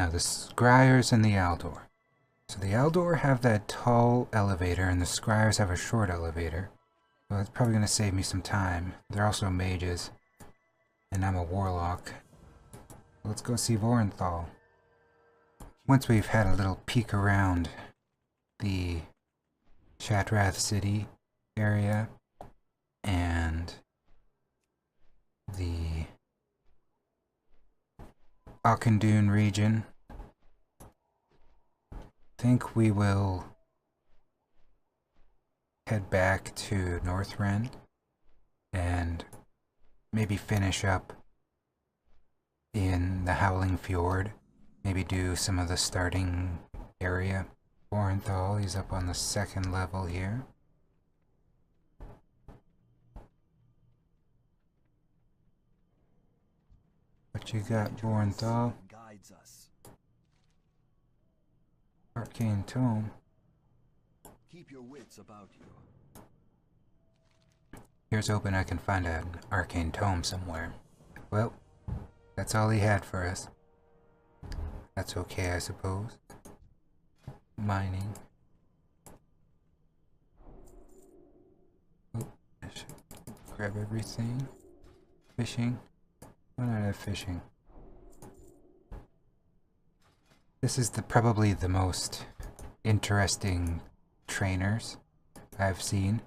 Now the Scryers and the Aldor. So the Aldor have that tall elevator and the Scryers have a short elevator. So that's probably going to save me some time. They're also mages. And I'm a warlock. Let's go see Vorenthal. Once we've had a little peek around the Shatrath City area and the Auchindoun region, I think we will head back to Northrend and maybe finish up in the Howling Fjord. Maybe do some of the starting area. Vorenthal, he's up on the 2nd level here. What you got, Vorenthal? Arcane Tome. Keep your wits about you. Here's hoping I can find an Arcane Tome somewhere. Well, that's all he had for us. That's okay, I suppose. Mining. Oh, I should grab everything. Fishing. Why not have fishing? This is probably the most interesting trainers I've seen.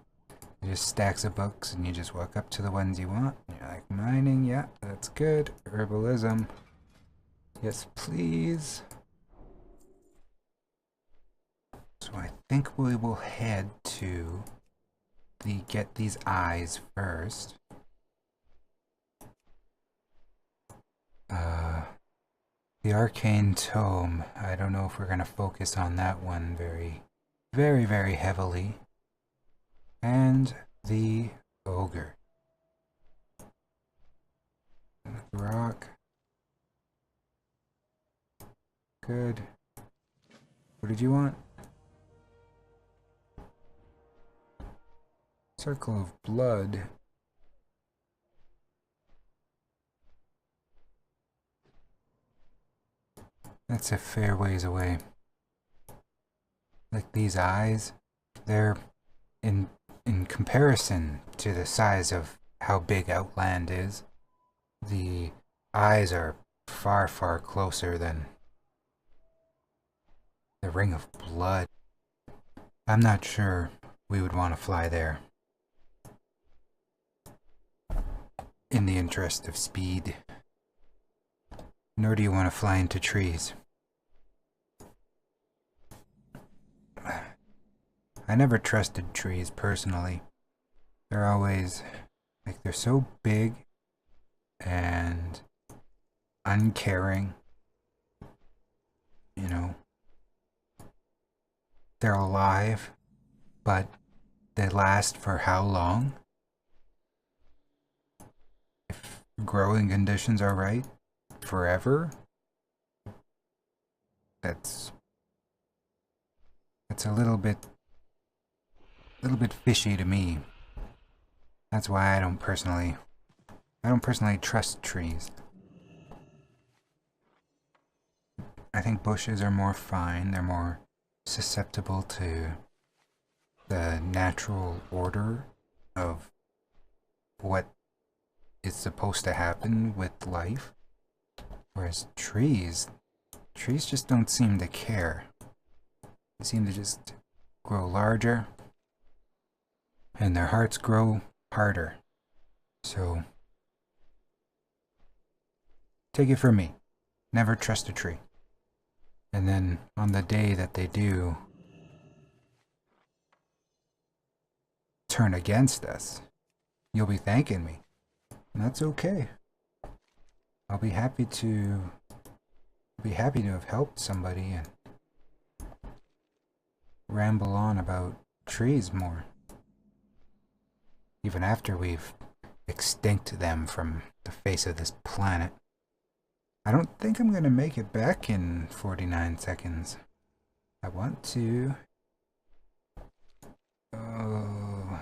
Just stacks of books and you just walk up to the ones you want. You're like, mining, yeah, that's good. Herbalism. Yes, please. So I think we will head to get these eyes first. The Arcane Tome. I don't know if we're going to focus on that one very heavily. And the Ogre. Rock. Good. What did you want? Circle of Blood. That's a fair ways away. Like these eyes, they're in comparison to the size of how big Outland is, the eyes are far closer than the Ring of Blood. I'm not sure we would want to fly there in the interest of speed. Nor do you want to fly into trees. I never trusted trees personally. They're always, like, they're so big and uncaring. You know, they're alive, but they last for how long? If growing conditions are right, forever? That's a little bit fishy to me. That's why I don't personally trust trees. I think bushes are more fine, they're more susceptible to the natural order of what is supposed to happen with life. Whereas trees just don't seem to care. They seem to just grow larger and their hearts grow harder. So, take it from me. Never trust a tree. And then on the day that they do turn against us, you'll be thanking me. And that's okay. I'll be happy to have helped somebody and ramble on about trees more. Even after we've extinct them from the face of this planet. I don't think I'm gonna make it back in 49 seconds. I want to. Oh.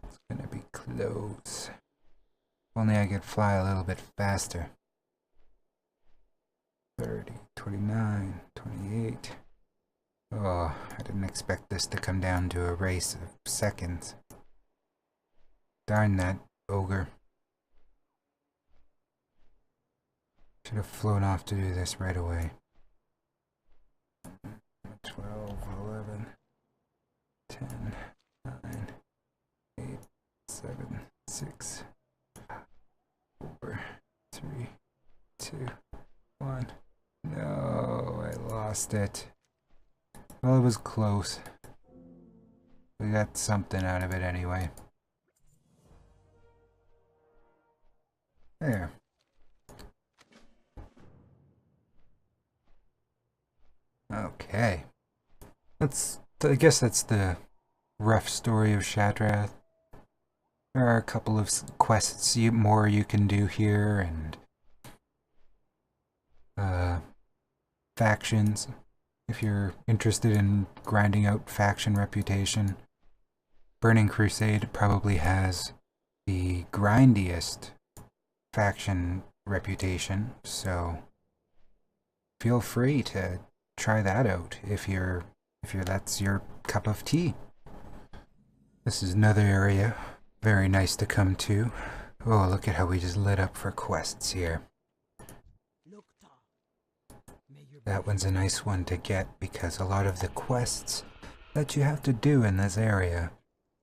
It's gonna be close. If only I could fly a little bit faster. 29, 28. Oh, I didn't expect this to come down to a race of seconds. Darn that ogre. Should have flown off to do this right away. 12, 11, 10, 9, 8, 7, 6, 4, 3, 2, 1. No, I lost it. Well, it was close. We got something out of it anyway. There. Okay. I guess that's the rough story of Shadrath. There are a couple of quests more you can do here, and factions. If you're interested in grinding out faction reputation, Burning Crusade probably has the grindiest faction reputation, so feel free to try that out if that's your cup of tea. This is another area very nice to come to. Oh, look at how we just lit up for quests here. That one's a nice one to get because a lot of the quests that you have to do in this area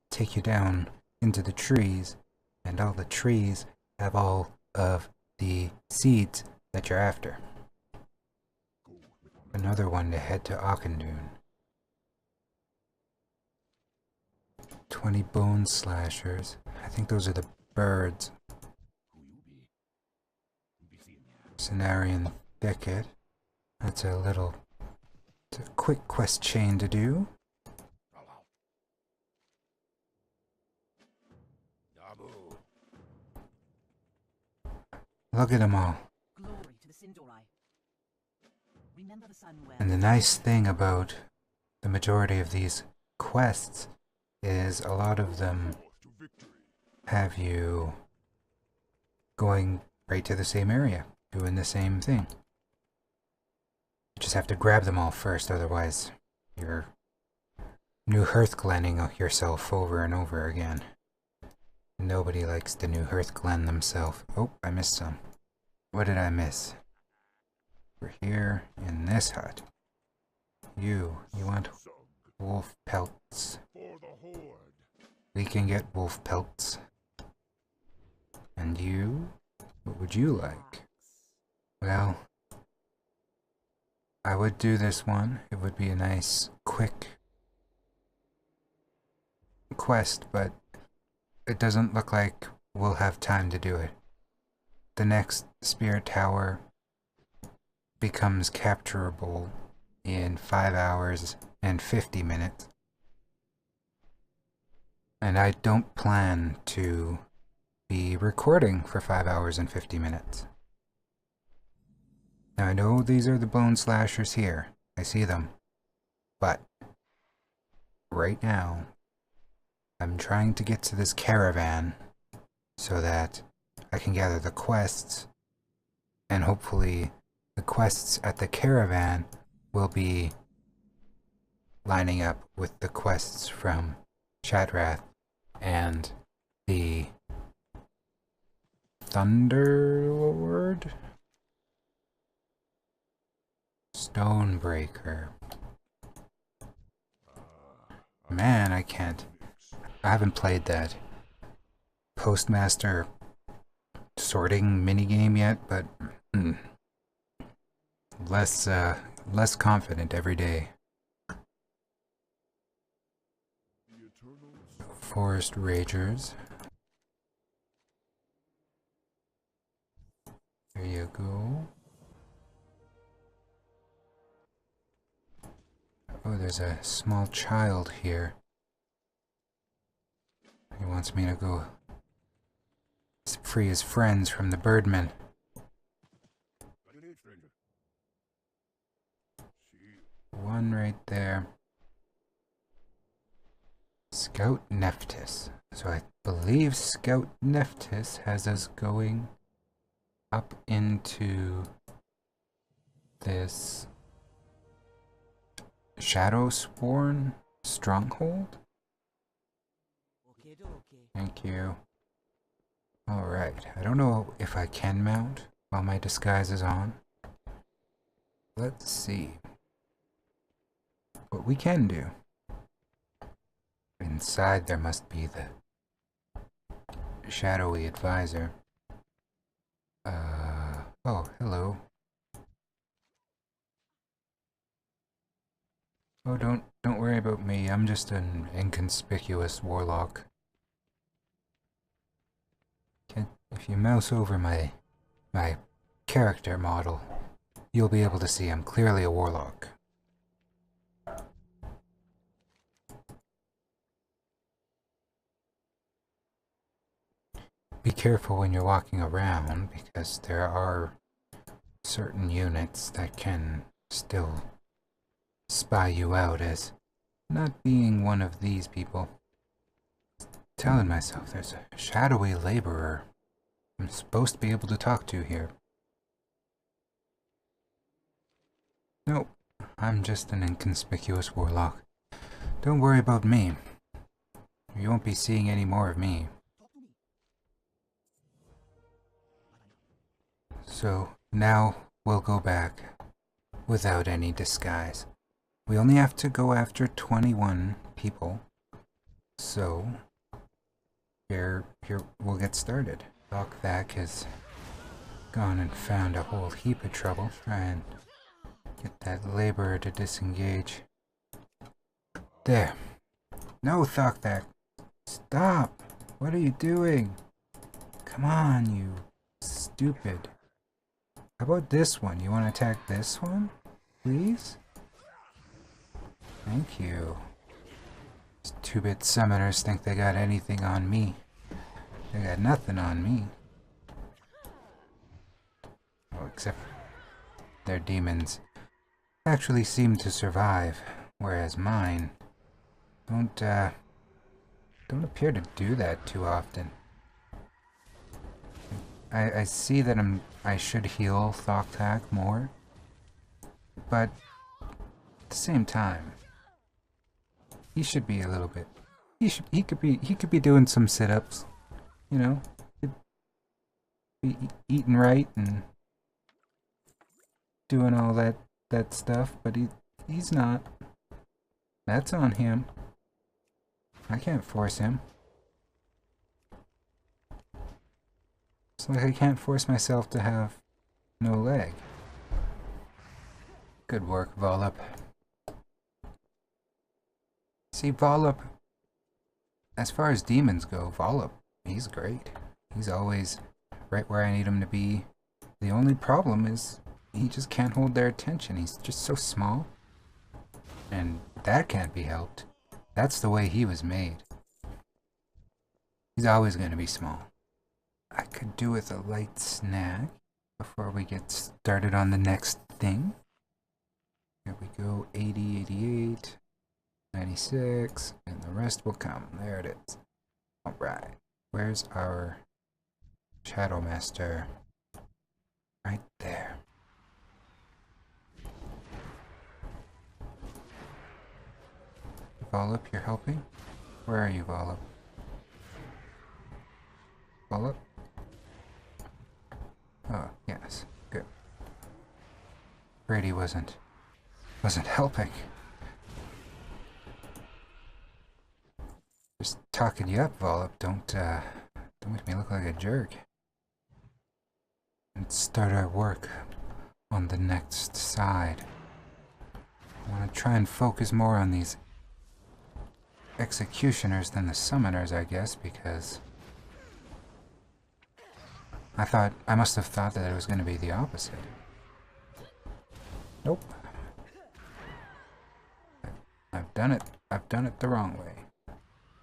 take you down into the trees, and all the trees have all of the seeds that you're after. Another one to head to Auchendoon. 20 bone slashers. I think those are the birds. Cenarian thicket. That's it's a quick quest chain to do. Look at them all. And the nice thing about the majority of these quests is a lot of them have you going right to the same area, doing the same thing. You just have to grab them all first, otherwise you're New Hearthglenning yourself over and over again. Nobody likes to New Hearthglen themselves. Oh, I missed some. What did I miss? We're here in this hut. You want wolf pelts. We can get wolf pelts. And you? What would you like? Well, I would do this one. It would be a nice, quick quest, but it doesn't look like we'll have time to do it. The next spirit tower becomes capturable in 5 hours and 50 minutes. And I don't plan to be recording for 5 hours and 50 minutes. Now I know these are the bone slashers here. I see them. But right now, I'm trying to get to this caravan so that I can gather the quests, and hopefully the quests at the caravan will be lining up with the quests from Shadrath and the Thunderlord? Stonebreaker. Man, I haven't played that Postmaster sorting minigame yet, but less confident every day. Forest Ragers. There you go. Oh, there's a small child here. He wants me to go free his friends from the birdmen. One right there. Scout Nephthys. So I believe Scout Nephthys has us going up into this Shadowsworn stronghold. Thank you. Alright, I don't know if I can mount while my disguise is on. Let's see what we can do. Inside there must be the shadowy advisor. Oh, hello. Oh, don't worry about me. I'm just an inconspicuous warlock. If you mouse over my character model, you'll be able to see I'm clearly a warlock. Be careful when you're walking around, because there are certain units that can still spy you out as not being one of these people. Telling myself there's a shadowy laborer I'm supposed to be able to talk to here. Nope, I'm just an inconspicuous warlock. Don't worry about me. You won't be seeing any more of me. So now we'll go back without any disguise. We only have to go after 21 people. So here we'll get started. Thak has gone and found a whole heap of trouble. Try and get that laborer to disengage. There. No, Thak. Stop! What are you doing? Come on, you stupid. How about this one? You want to attack this one? Please? Thank you. These 2-bit summoners think they got anything on me. They got nothing on me. Oh, except their demons actually seem to survive, whereas mine don't appear to do that too often. I see that I should heal Thak more, but at the same time, he should be a little bit. He could be doing some sit-ups, you know. He'd be eating right and doing all that stuff, but he's not. That's on him. I can't force him. It's like I can't force myself to have no leg. Good work, Volop. See, Volop, as far as demons go, Volop, he's great. He's always right where I need him to be. The only problem is he just can't hold their attention. He's just so small. And that can't be helped. That's the way he was made. He's always going to be small. I could do with a light snack before we get started on the next thing. Here we go, 80, 88, 96, and the rest will come. There it is. Alright, where's our Shadow Master? Right there. Volop, you're helping? Where are you, Volop? Volop? Oh, yes. Good. Brady wasn't helping. Just talking you up, Volop. Don't make me look like a jerk. Let's start our work on the next side. I want to try and focus more on these executioners than the summoners, I guess, because I must have thought that it was going to be the opposite. Nope. I've done it the wrong way.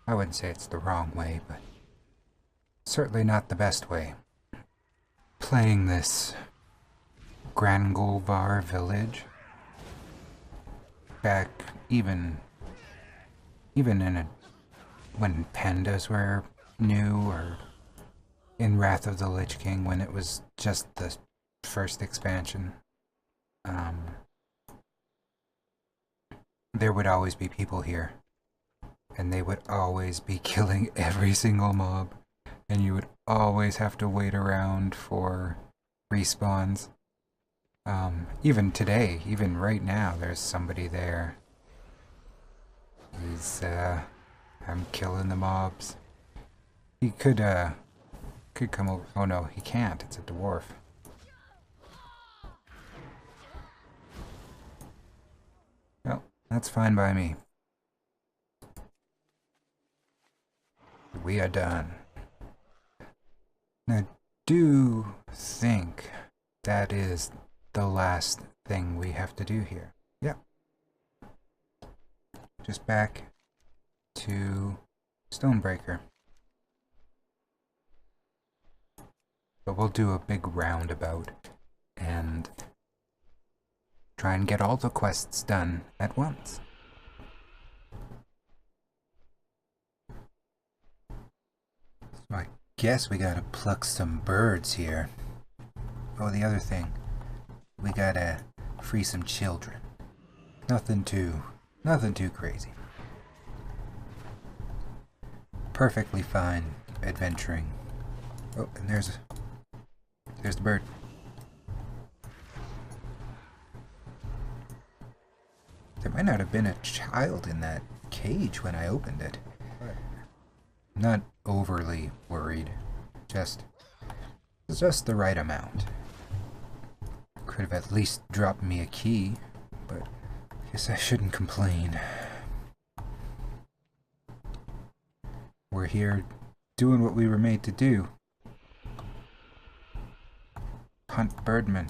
I wouldn't say it's the wrong way, but certainly not the best way. Playing this Grangolvar village back even when pandas were new, or in Wrath of the Lich King when it was just the first expansion. there would always be people here. And they would always be killing every single mob. And you would always have to wait around for respawns. Even today, even right now, there's somebody there. I'm killing the mobs. He could come over. Oh no, he can't. It's a dwarf. Well, that's fine by me. We are done. Now, do think that is the last thing we have to do here. Yep. Just back to Stonebreaker. But we'll do a big roundabout and try and get all the quests done at once. So I guess we gotta pluck some birds here. Oh, the other thing. We gotta free some children. Nothing too crazy. Perfectly fine adventuring. Oh, and there's the bird. There might not have been a child in that cage when I opened it. I'm not overly worried. Just the right amount. Could have at least dropped me a key, but I guess I shouldn't complain. We're here doing what we were made to do. Hunt birdmen.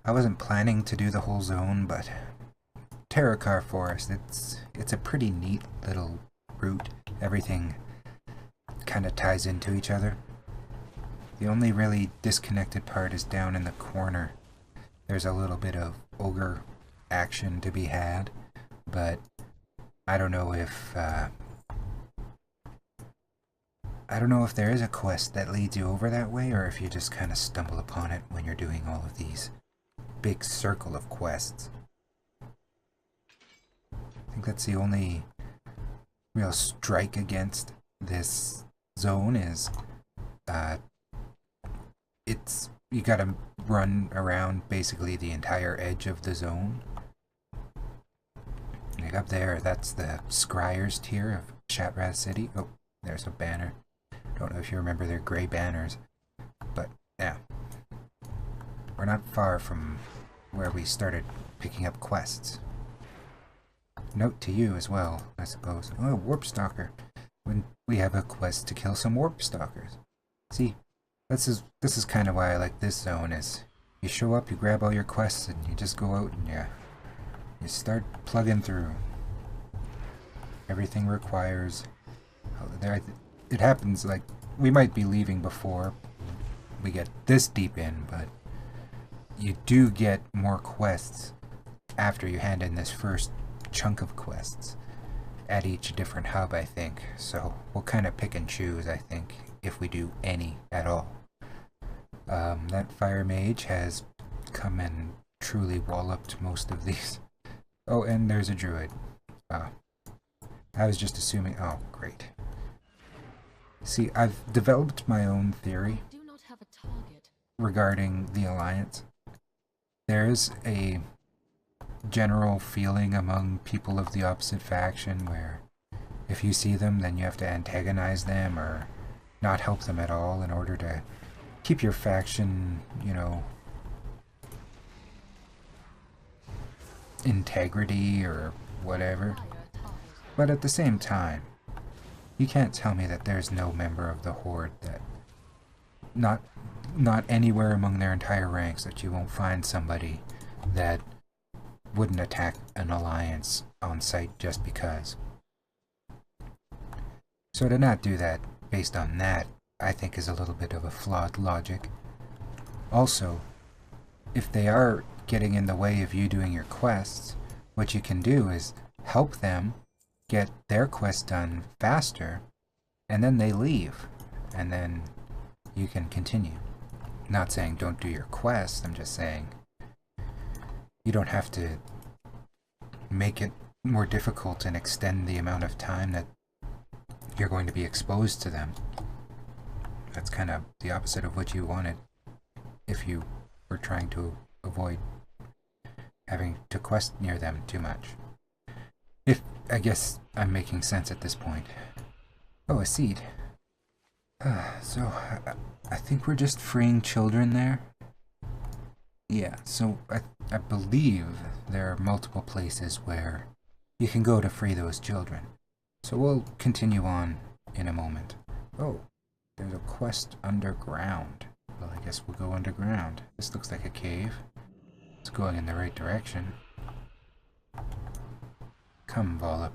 I wasn't planning to do the whole zone, but Terracar Forest, it's a pretty neat little route. Everything kind of ties into each other. The only really disconnected part is down in the corner. There's a little bit of ogre action to be had, but I don't know if there is a quest that leads you over that way, or if you just kind of stumble upon it when you're doing all of these big circle of quests. I think that's the only real strike against this zone is you gotta run around basically the entire edge of the zone. Like up there, that's the Scryer's tier of Shatrath City. Oh, there's a banner. Don't know if you remember their gray banners, but yeah. We're not far from where we started picking up quests. Note to you as well, I suppose. Oh, Warp Stalker. When we have a quest to kill some Warp Stalkers. See, this is kind of why I like this zone, is you show up, you grab all your quests, and you just go out and you start plugging through. Everything requires... It happens, like, we might be leaving before we get this deep in, but you do get more quests after you hand in this first chunk of quests at each different hub, I think. So we'll kind of pick and choose, I think, if we do any at all. That Fire Mage has come and truly walloped most of these. Oh, and there's a Druid. I was just assuming... Oh, great. See, I've developed my own theory regarding the Alliance. There's a general feeling among people of the opposite faction where if you see them, then you have to antagonize them or not help them at all in order to keep your faction, you know, integrity or whatever. But at the same time, you can't tell me that there's no member of the Horde that not anywhere among their entire ranks that you won't find somebody that wouldn't attack an alliance on sight just because. So to not do that based on that, I think is a little bit of a flawed logic. Also, if they are getting in the way of you doing your quests, what you can do is help them get their quest done faster, and then they leave, and then you can continue. Not saying don't do your quest, I'm just saying You don't have to make it more difficult and extend the amount of time that you're going to be exposed to them. That's kind of the opposite of what you wanted if you were trying to avoid having to quest near them too much. If I guess I'm making sense at this point. Oh, a seed. So, I think we're just freeing children there. Yeah, so I believe there are multiple places where you can go to free those children. So we'll continue on in a moment. Oh, there's a quest underground. Well, I guess we'll go underground. This looks like a cave. It's going in the right direction. Come, Volip.